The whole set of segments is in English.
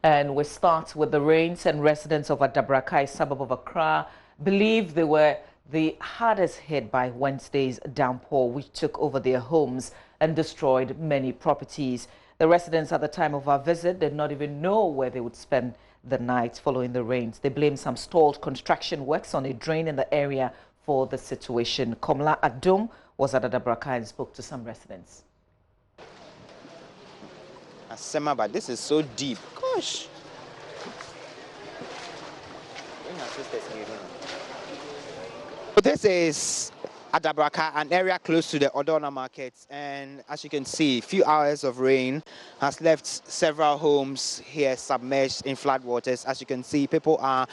And we start with the rains, and residents of Adabrakai, suburb of Accra, believe they were the hardest hit by Wednesday's downpour, which took over their homes and destroyed many properties. The residents at the time of our visit did not even know where they would spend the night following the rains. They blame some stalled construction works on a drain in the area for the situation. Komla Adum was at Adabrakai and spoke to some residents. Asema, but this is so deep. Gosh. This is Adabraka, an area close to the Odona market, and as you can see, a few hours of rain has left several homes here submerged in floodwaters. As you can see, people are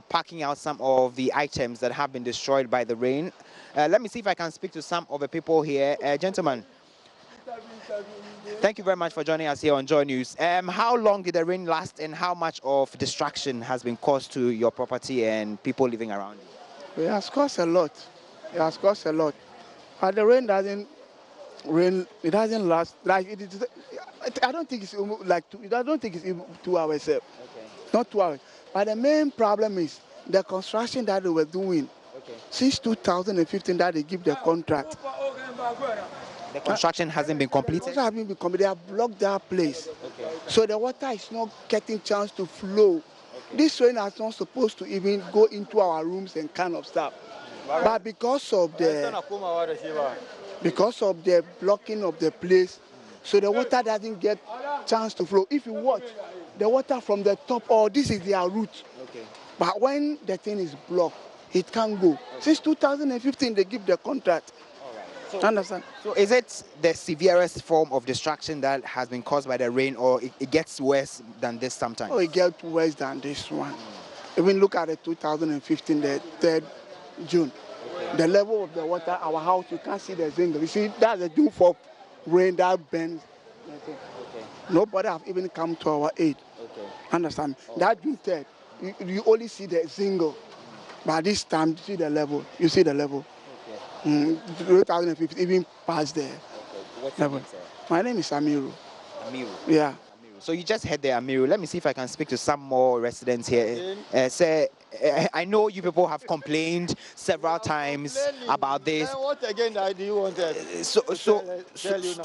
packing out some of the items that have been destroyed by the rain. Let me see if I can speak to some of the people here. Gentlemen, thank you very much for joining us here on Joy News. How long did the rain last, and how much of destruction has been caused to your property and people living around you? It has caused a lot. It has caused a lot. But the rain doesn't it doesn't last like it is. I don't think it's like I don't think it's even 2 hours. Okay. Not 2 hours. But the main problem is the construction that they were doing since 2015 that they give the contract. The construction hasn't been completed? They have blocked that place. Okay. So the water is not getting chance to flow. Okay. This rain is not supposed to even go into our rooms and kind of stuff. But because of the blocking of the place, so the water doesn't get chance to flow. If you watch, the water from the top, this is their route. Okay. But when the thing is blocked, it can't go. Okay. Since 2015, they give the contract. So, understand? So is it the severest form of destruction that has been caused by the rain, or it gets worse than this sometimes? Oh, it gets worse than this one. Even look at the 2015, the 3rd June. Okay. The level of the water, our house, you can't see the single. You see, that's the June 4th rain that bends. Okay. Nobody have even come to our aid. Okay. Understand? Oh. That June 3rd, you only see the single. But this time, you see the level. You see the level. 2015 even past there. Okay. What's your name, sir? My name is Amiru. Amiru? Yeah. Amiru. So you just heard the Amiru. Let me see if I can speak to some more residents here. Sir, I know you people have complained several times about this. What again do you want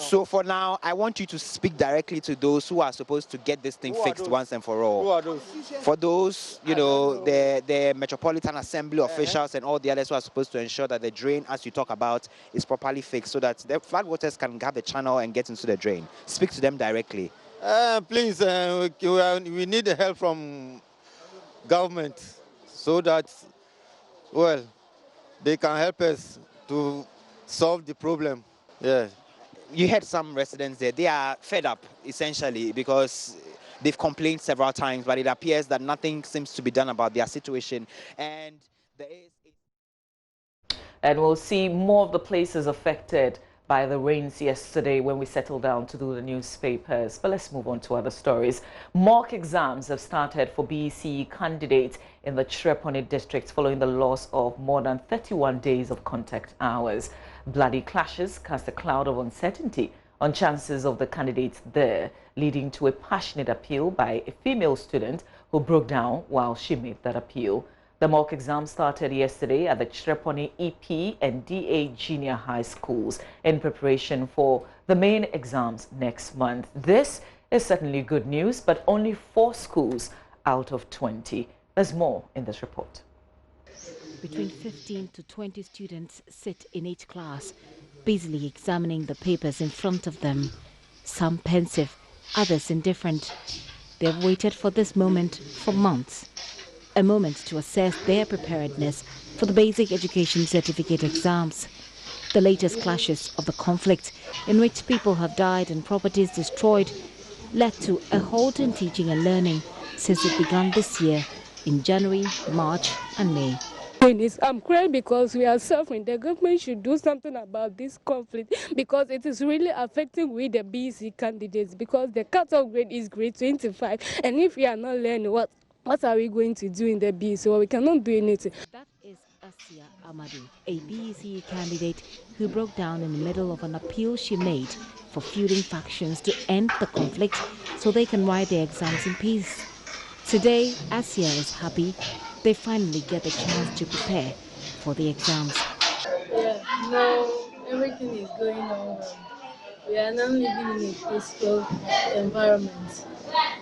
So for now, I want you to speak directly to those who are supposed to get this thing fixed once and for all. Who are those? For those, you know, the Metropolitan Assembly officials and all the others who are supposed to ensure that the drain, as you talk about, is properly fixed so that the floodwaters can have the channel and get into the drain. Speak to them directly. Please, we need help from government so that, well, they can help us to solve the problem. Yeah. You had some residents there. They are fed up, essentially, because they've complained several times, but it appears that nothing seems to be done about their situation. And we'll see more of the places affected by the rains yesterday when we settled down to do the newspapers. But let's move on to other stories. Mock exams have started for BECE candidates in the Chirepone district following the loss of more than 31 days of contact hours. Bloody clashes cast a cloud of uncertainty on chances of the candidates there, leading to a passionate appeal by a female student who broke down while she made that appeal. The mock exam started yesterday at the Chirepone EP and DA Junior High Schools in preparation for the main exams next month. This is certainly good news, but only 4 schools out of 20. There's more in this report. Between 15 to 20 students sit in each class, busily examining the papers in front of them. Some pensive, others indifferent. They have waited for this moment for months. A moment to assess their preparedness for the basic education certificate exams. The latest clashes of the conflict, in which people have died and properties destroyed, led to a halt in teaching and learning since it began this year in January, March and May. I'm crying because we are suffering. The government should do something about this conflict because it is really affecting the BECE candidates, because the cut-off grade is grade 25, and if we are not learning, what are we going to do in the BECE? Well, we cannot do anything. That is Asia Amadu, a BECE candidate who broke down in the middle of an appeal she made for feuding factions to end the conflict so they can write their exams in peace. Today, Asia is happy they finally get the chance to prepare for the exams. Yeah, now everything is going on well. We are now living in a peaceful environment.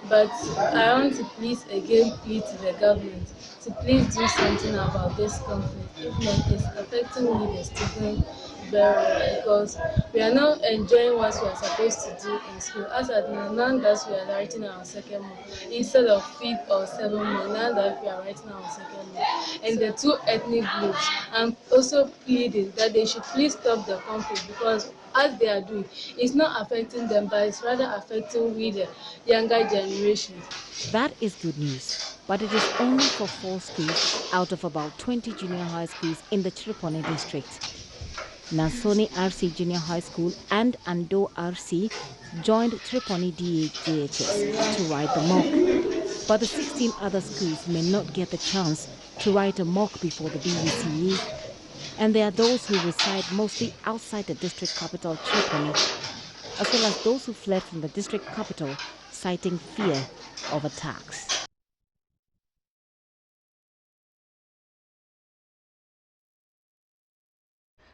But I want to plead to the government to please do something about this conflict. If not, it's affecting we the students very well because we are not enjoying what we are supposed to do in school. As at now that we are writing our second month, instead of 5th or 7th month, now that we are writing our second month. And the two ethnic groups, I'm also pleading that they should please stop the conflict because as they are doing, it's not affecting them, but it's rather affecting we the younger generation. That is good news, but it is only for 4 schools out of about 20 junior high schools in the Tripoli district. Nasoni RC Junior High School and Ando RC joined Tripoli DHS to write the mock. But the 16 other schools may not get the chance to write a mock before the BUCE. And there are those who reside mostly outside the district capital, Tripoli, as well as those who fled from the district capital, citing fear of attacks.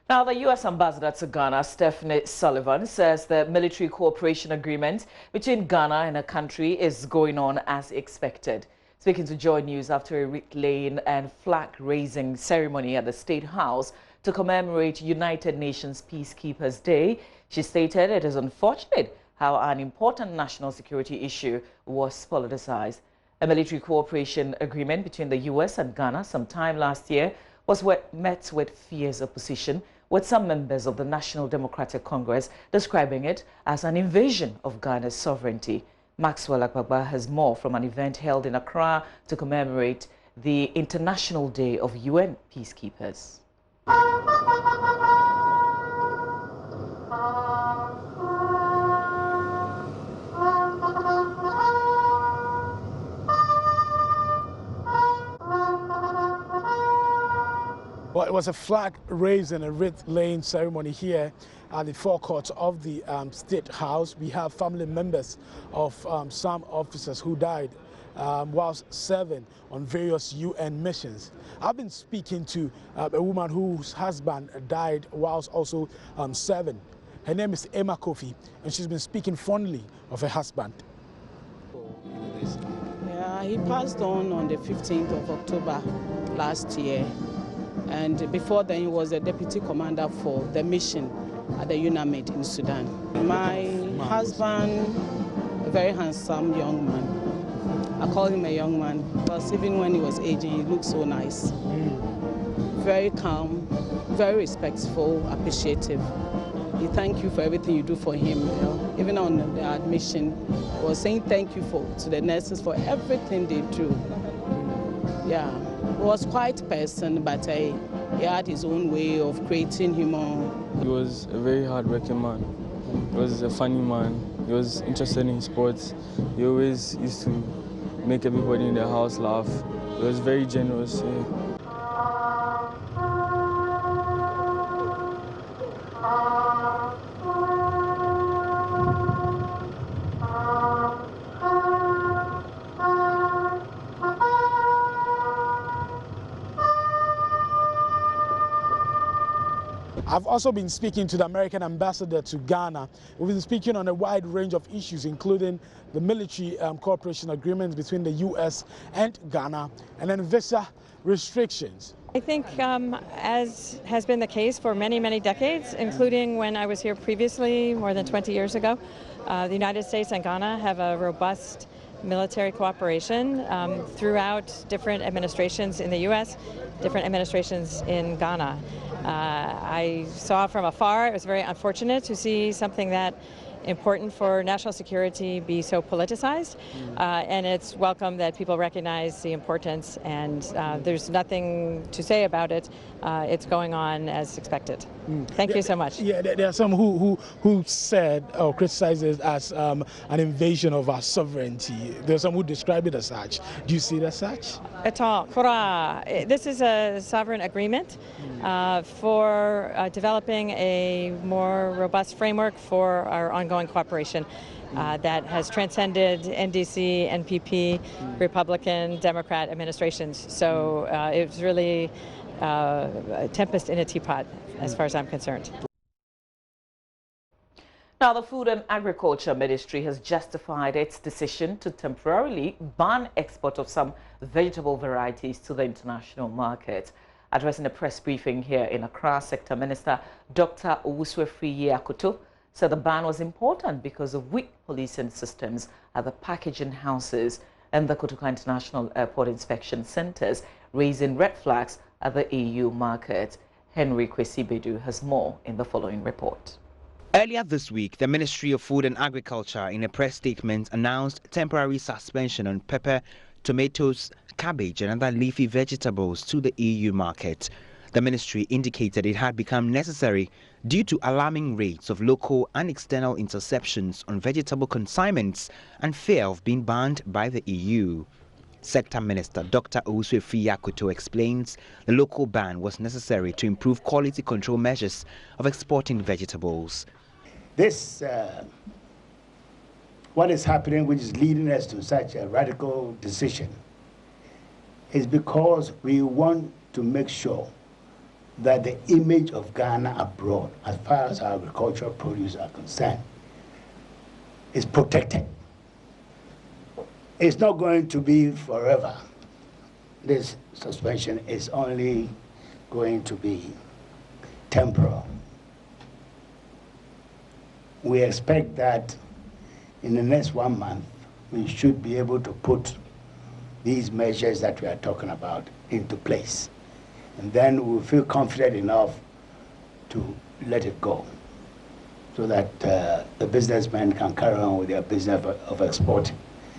Now, the U.S. ambassador to Ghana, Stephanie Sullivan, says the military cooperation agreement between Ghana and her country is going on as expected. Speaking to JoyNews after a wreath-laying and flag-raising ceremony at the State House to commemorate United Nations Peacekeepers Day, she stated it is unfortunate how an important national security issue was politicized. A military cooperation agreement between the U.S. and Ghana sometime last year was met with fierce opposition, with some members of the National Democratic Congress describing it as an invasion of Ghana's sovereignty. Maxwell Akbagba has more from an event held in Accra to commemorate the International Day of UN Peacekeepers. Well, it was a flag raised and a wreath-laying ceremony here at the forecourt of the State House. We have family members of some officers who died whilst serving on various UN missions. I've been speaking to a woman whose husband died whilst also serving. Her name is Emma Kofi, and she's been speaking fondly of her husband. Yeah, he passed on the 15th of October last year. And before then, he was the deputy commander for the mission at the UNAMID in Sudan. My husband, a very handsome young man. I call him a young man because even when he was aging, he looked so nice. Very calm, very respectful, appreciative. He thanked you for everything you do for him. You know? Even on the admission, he was saying thank you to the nurses for everything they do. Yeah. He was quite a person, but he had his own way of creating humor. He was a very hard-working man. He was a funny man. He was interested in sports. He always used to make everybody in the house laugh. He was very generous. I've also been speaking to the American ambassador to Ghana. We've been speaking on a wide range of issues, including the military cooperation agreements between the U.S. and Ghana, and then visa restrictions. I think, as has been the case for many, many decades, including when I was here previously, more than 20 years ago, the United States and Ghana have a robust military cooperation throughout different administrations in the U.S., different administrations in Ghana. I saw from afar, it was very unfortunate to see something that important for national security be so politicized, and it's welcome that people recognize the importance, and there's nothing to say about it. It's going on as expected. Thank you so much. Yeah, there are some who said or criticized it as an invasion of our sovereignty. There are some who describe it as such. Do you see it as such? At all. This is a sovereign agreement for developing a more robust framework for our ongoing cooperation that has transcended NDC, NPP, Republican, Democrat administrations. So it's really a tempest in a teapot as far as I'm concerned. Now, the Food and Agriculture Ministry has justified its decision to temporarily ban export of some vegetable varieties to the international market. Addressing a press briefing here in Accra, Sector Minister Dr. Owusu-Efriye Akoto said the ban was important because of weak policing systems at the packaging houses and the Kotoka International Airport inspection centers, raising red flags at the EU market. Henry Kwesi-Bedu has more in the following report. Earlier this week, the Ministry of Food and Agriculture, in a press statement, announced temporary suspension on pepper, tomatoes, cabbage and other leafy vegetables to the EU market. The ministry indicated it had become necessary due to alarming rates of local and external interceptions on vegetable consignments and fear of being banned by the EU. Sector Minister Dr. Owusu-Efriye Akoto explains the local ban was necessary to improve quality control measures of exporting vegetables. This, what is happening, which is leading us to such a radical decision, is because we want to make sure that the image of Ghana abroad, as far as our agricultural produce are concerned, is protected. It's not going to be forever. This suspension is only going to be temporal. We expect that in the next 1 month, we should be able to put these measures that we are talking about into place. And then we'll feel confident enough to let it go so that the businessmen can carry on with their business of exporting.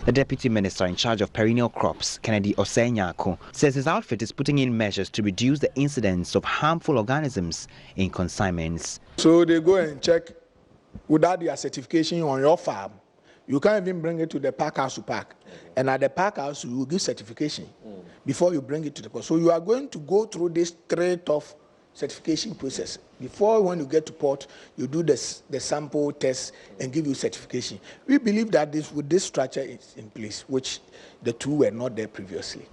The Deputy Minister in charge of perennial crops, Kennedy Osei-Nyako, says his outfit is putting in measures to reduce the incidence of harmful organisms in consignments. So they go and check without their certification on your farm. You can't even bring it to the pack house to pack. And at the pack house, you will give certification before you bring it to the port. So you are going to go through this very tough certification process. Before, when you get to port, you do the sample test and give you certification. We believe that with this structure is in place, which the two were not there previously,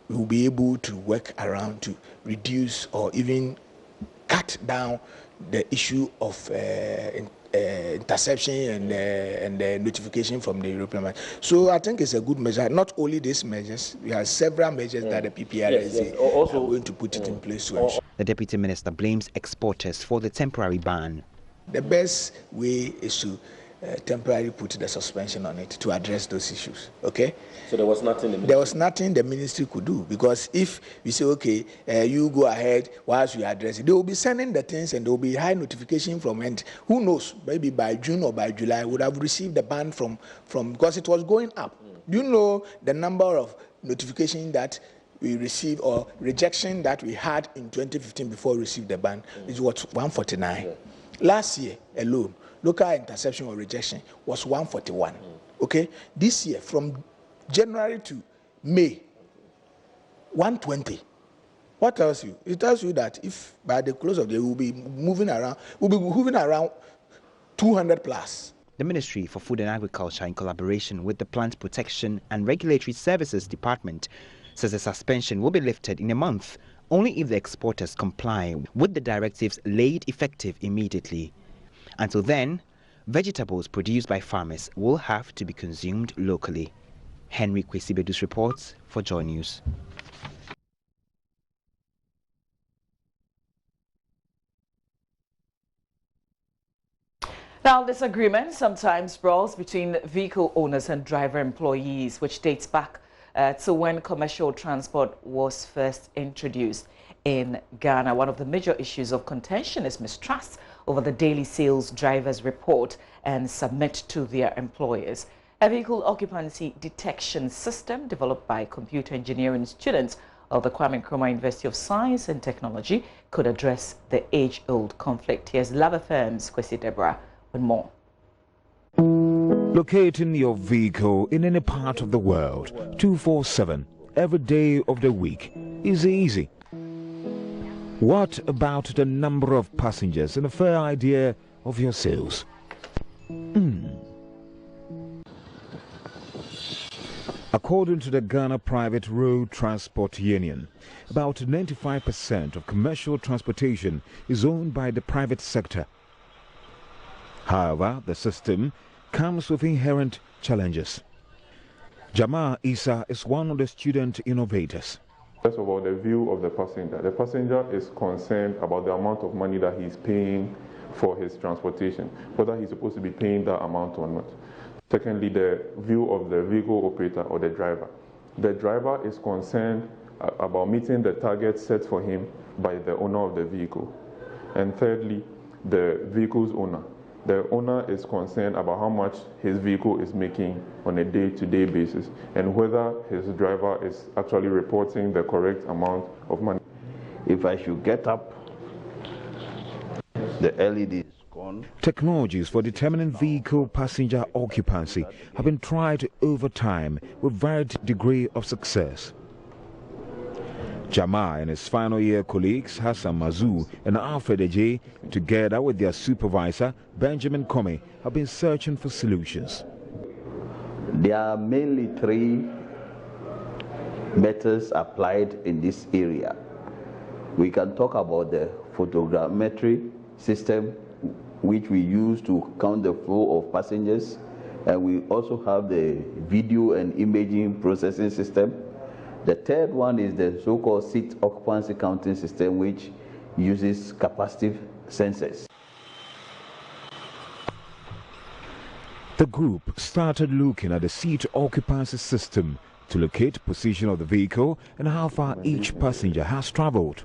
we will be able to work around to reduce or even cut down the issue of interception and notification from the European market. So I think it's a good measure. Not only these measures, we have several measures that the PPRSA are going to put it in place to ensure. The Deputy Minister blames exporters for the temporary ban. The best way is to temporarily put the suspension on it to address those issues. Okay? So there was nothing the ministry could do, because if we say, okay, you go ahead whilst we address it, they will be sending the things and there will be high notification from end. Who knows? Maybe by June or by July, would have received the ban from because it was going up. Do you know the number of notification that we received or rejection that we had in 2015 before we received the ban? It was 149. Last year alone, local interception or rejection was 141. Okay? This year, from January to May, 120. What tells you? It tells you that if by the close of the day we'll be moving around 200 plus. The Ministry for Food and Agriculture, in collaboration with the Plant Protection and Regulatory Services Department, says the suspension will be lifted in a month only if the exporters comply with the directives laid effective immediately. Until then, vegetables produced by farmers will have to be consumed locally. Henry Kwesi-Bedu reports for JoyNews. Now, this agreement sometimes brawls between vehicle owners and driver employees, which dates back to when commercial transport was first introduced in Ghana. One of the major issues of contention is mistrust over the daily sales drivers report and submit to their employers. A vehicle occupancy detection system developed by computer engineering students of the Kwame Nkrumah University of Science and Technology could address the age-old conflict. Here's Love FM's Kwesi Deborah with more. Locating your vehicle in any part of the world 24/7 every day of the week is easy. What about the number of passengers and a fair idea of your sales? According to the Ghana Private Road Transport Union, about 95% of commercial transportation is owned by the private sector. However, the system comes with inherent challenges. Jamal Isa is one of the student innovators. First of all, the view of the passenger. The passenger is concerned about the amount of money that he's paying for his transportation, whether he's supposed to be paying that amount or not. Secondly, the view of the vehicle operator or the driver. The driver is concerned about meeting the target set for him by the owner of the vehicle. And thirdly, the vehicle's owner. The owner is concerned about how much his vehicle is making on a day-to-day basis and whether his driver is actually reporting the correct amount of money. If I should get up, the LED is gone. Technologies for determining vehicle passenger occupancy have been tried over time with varied degree of success. Jamal and his final year colleagues Hassan Mazou and Alfred Eje, together with their supervisor Benjamin Comey, have been searching for solutions. There are mainly three methods applied in this area. We can talk about the photogrammetry system, which we use to count the flow of passengers, and we also have the video and imaging processing system. The third one is the so-called seat occupancy counting system, which uses capacitive sensors. The group started looking at the seat occupancy system to locate the position of the vehicle and how far each passenger has traveled.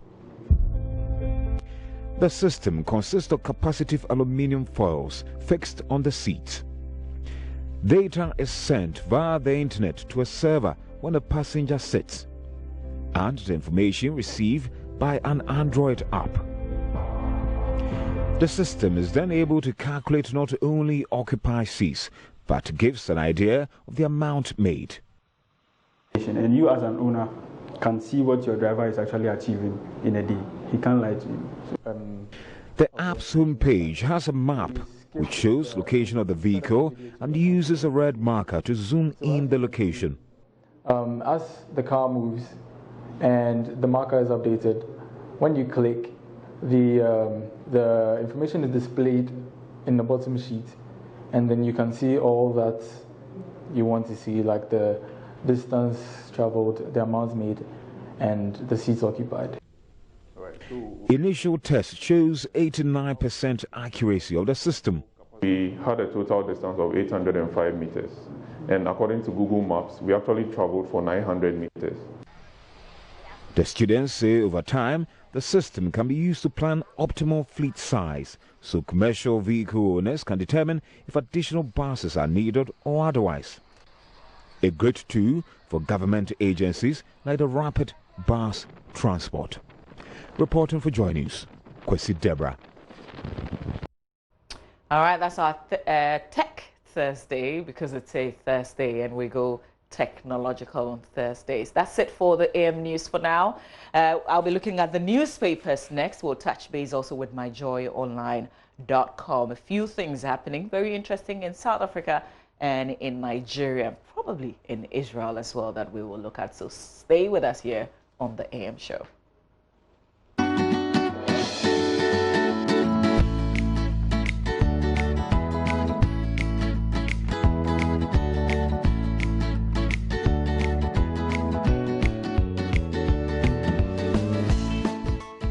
The system consists of capacitive aluminum foils fixed on the seat. Data is sent via the internet to a server when a passenger sits, and the information received by an Android app. The system is then able to calculate not only occupied seats, but gives an idea of the amount made. And you as an owner can see what your driver is actually achieving in a day. He can't lie to you. The app's homepage has a map which shows location of the vehicle and uses a red marker to zoom in the location. As the car moves and the marker is updated, when you click, the information is displayed in the bottom sheet, and then you can see all that you want to see, like the distance traveled, the amount made, and the seats occupied. Initial test shows 89% accuracy of the system. We had a total distance of 805 meters. And according to Google Maps, we actually traveled for 900 meters. The students say over time, the system can be used to plan optimal fleet size, so commercial vehicle owners can determine if additional buses are needed or otherwise. A great tool for government agencies like the Rapid Bus Transport. Reporting for JoyNews, Kwesi Deborah. All right, that's our Tech Thursday, because it's a Thursday and we go technological on Thursdays. That's it for the AM News for now. I'll be looking at the newspapers next. We'll touch base also with myjoyonline.com. A few things happening, very interesting in South Africa and in Nigeria, probably in Israel as well, that we will look at. So stay with us here on the AM show.